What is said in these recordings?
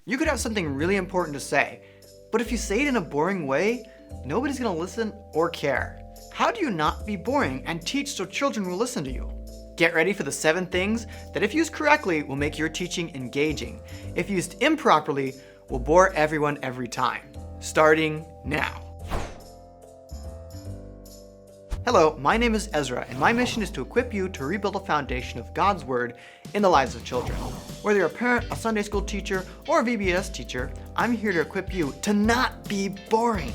You could have something really important to say, but if you say it in a boring way, nobody's gonna listen or care. How do you not be boring and teach so children will listen to you? Get ready for the 7 things that if used correctly will make your teaching engaging. If used improperly, will bore everyone every time. Starting now. Hello, my name is Ezra, and my mission is to equip you to rebuild a foundation of God's Word in the lives of children. Whether you're a parent, a Sunday school teacher, or a VBS teacher, I'm here to equip you to not be boring,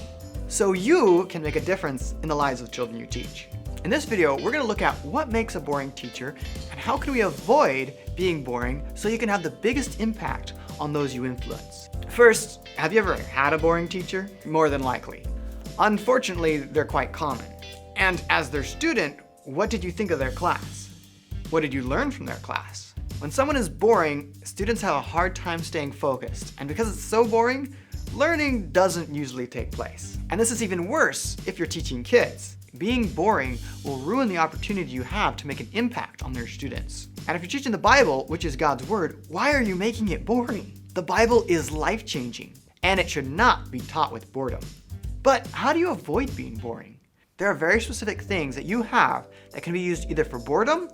so you can make a difference in the lives of children you teach. In this video, we're going to look at what makes a boring teacher and how can we avoid being boring so you can have the biggest impact on those you influence. First, have you ever had a boring teacher? More than likely. Unfortunately, they're quite common. And as their student, what did you think of their class? What did you learn from their class? When someone is boring, students have a hard time staying focused. And because it's so boring, learning doesn't usually take place. And this is even worse if you're teaching kids. Being boring will ruin the opportunity you have to make an impact on their students. And if you're teaching the Bible, which is God's Word, why are you making it boring? The Bible is life-changing, and it should not be taught with boredom. But how do you avoid being boring? There are very specific things that you have that can be used either for boredom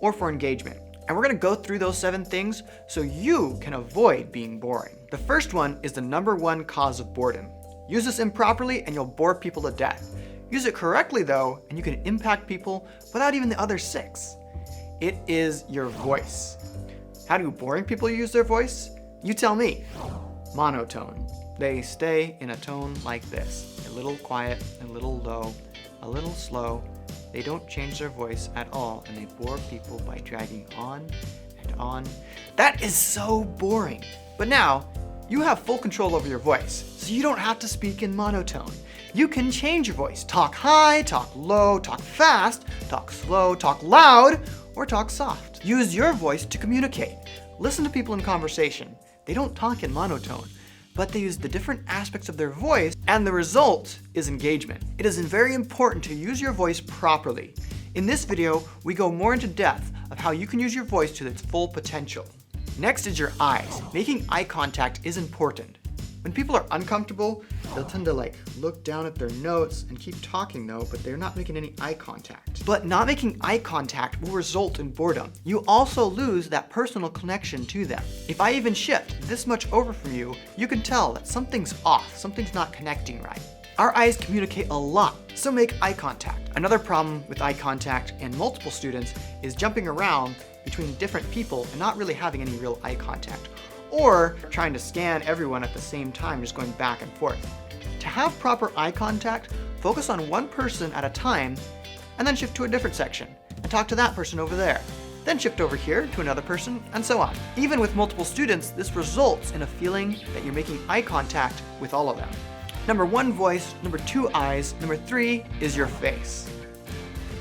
or for engagement. And we're going to go through those 7 things so you can avoid being boring. The first one is the #1 cause of boredom. Use this improperly and you'll bore people to death. Use it correctly though, and you can impact people without even the other 6. It is your voice. How do boring people use their voice? You tell me. Monotone. They stay in a tone like this. A little quiet, a little low, a little slow. They don't change their voice at all, and they bore people by dragging on and on. That is so boring. But now, you have full control over your voice, so you don't have to speak in monotone. You can change your voice. Talk high, talk low, talk fast, talk slow, talk loud, or talk soft. Use your voice to communicate. Listen to people in conversation. They don't talk in monotone, but they use the different aspects of their voice, and the result is engagement. It is very important to use your voice properly. In this video, we go more into depth of how you can use your voice to its full potential. Next is your eyes. Making eye contact is important. When people are uncomfortable, they'll tend to look down at their notes and keep talking though, but they're not making any eye contact. But not making eye contact will result in boredom. You also lose that personal connection to them. If I even shift this much over from you, you can tell that something's off, something's not connecting right. Our eyes communicate a lot, so make eye contact. Another problem with eye contact in multiple students is jumping around between different people and not really having any real eye contact, or trying to scan everyone at the same time, just going back and forth. To have proper eye contact, focus on one person at a time, and then shift to a different section, and talk to that person over there. Then shift over here to another person, and so on. Even with multiple students, this results in a feeling that you're making eye contact with all of them. #1 voice, #2 eyes, #3 is your face.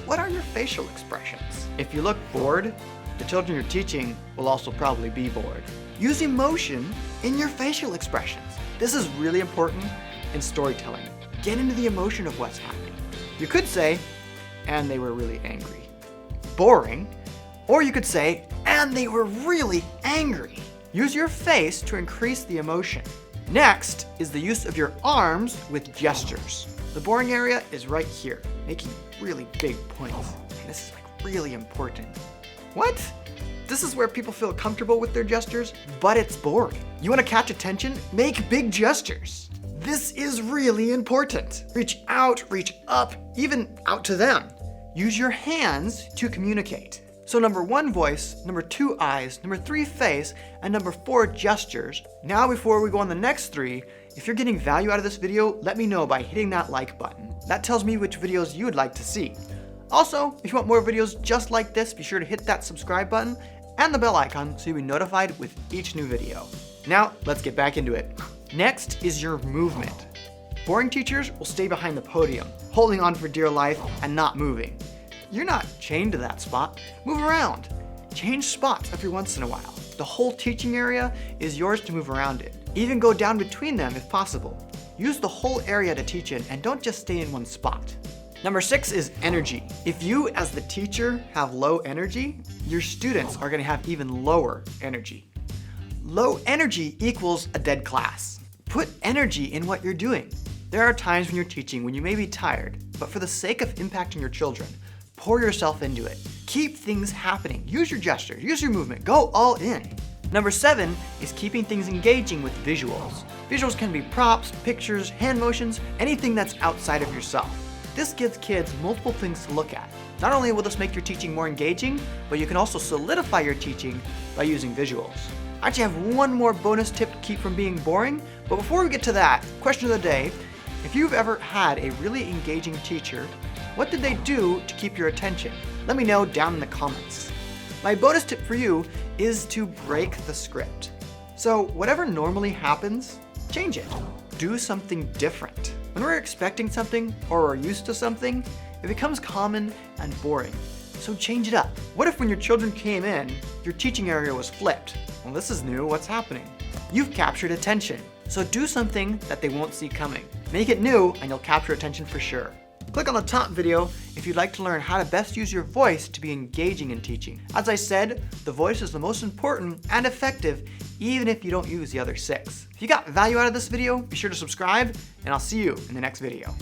What are your facial expressions? If you look bored, the children you're teaching will also probably be bored. Use emotion in your facial expressions. This is really important in storytelling. Get into the emotion of what's happening. You could say, and they were really angry. Boring. Or you could say, and they were really angry. Use your face to increase the emotion. Next is the use of your arms with gestures. The boring area is right here, making really big points. And this is really important. What? This is where people feel comfortable with their gestures, but it's boring. You want to catch attention? Make big gestures. This is really important. Reach out, reach up, even out to them. Use your hands to communicate. So #1 voice, #2 eyes, #3 face, and #4 gestures. Now before we go on the next 3, if you're getting value out of this video, let me know by hitting that like button. That tells me which videos you would like to see. Also, if you want more videos just like this, be sure to hit that subscribe button and the bell icon so you'll be notified with each new video. Now, let's get back into it. Next is your movement. Boring teachers will stay behind the podium, holding on for dear life and not moving. You're not chained to that spot. Move around. Change spots every once in a while. The whole teaching area is yours to move around in. Even go down between them if possible. Use the whole area to teach in and don't just stay in one spot. #6 is energy. If you as the teacher have low energy, your students are going to have even lower energy. Low energy equals a dead class. Put energy in what you're doing. There are times when you're teaching when you may be tired, but for the sake of impacting your children, pour yourself into it. Keep things happening. Use your gestures, use your movement, go all in. Number 7 is keeping things engaging with visuals. Visuals can be props, pictures, hand motions, anything that's outside of yourself. This gives kids multiple things to look at. Not only will this make your teaching more engaging, but you can also solidify your teaching by using visuals. I actually have one more bonus tip to keep from being boring, but before we get to that, question of the day, if you've ever had a really engaging teacher, what did they do to keep your attention? Let me know down in the comments. My bonus tip for you is to break the script. So whatever normally happens, change it. Do something different. When we're expecting something or are used to something, it becomes common and boring. So change it up. What if when your children came in, your teaching area was flipped? Well, this is new, what's happening? You've captured attention. So do something that they won't see coming. Make it new and you'll capture attention for sure. Click on the top video if you'd like to learn how to best use your voice to be engaging in teaching. As I said, the voice is the most important and effective even if you don't use the other 6. If you got value out of this video, be sure to subscribe and I'll see you in the next video.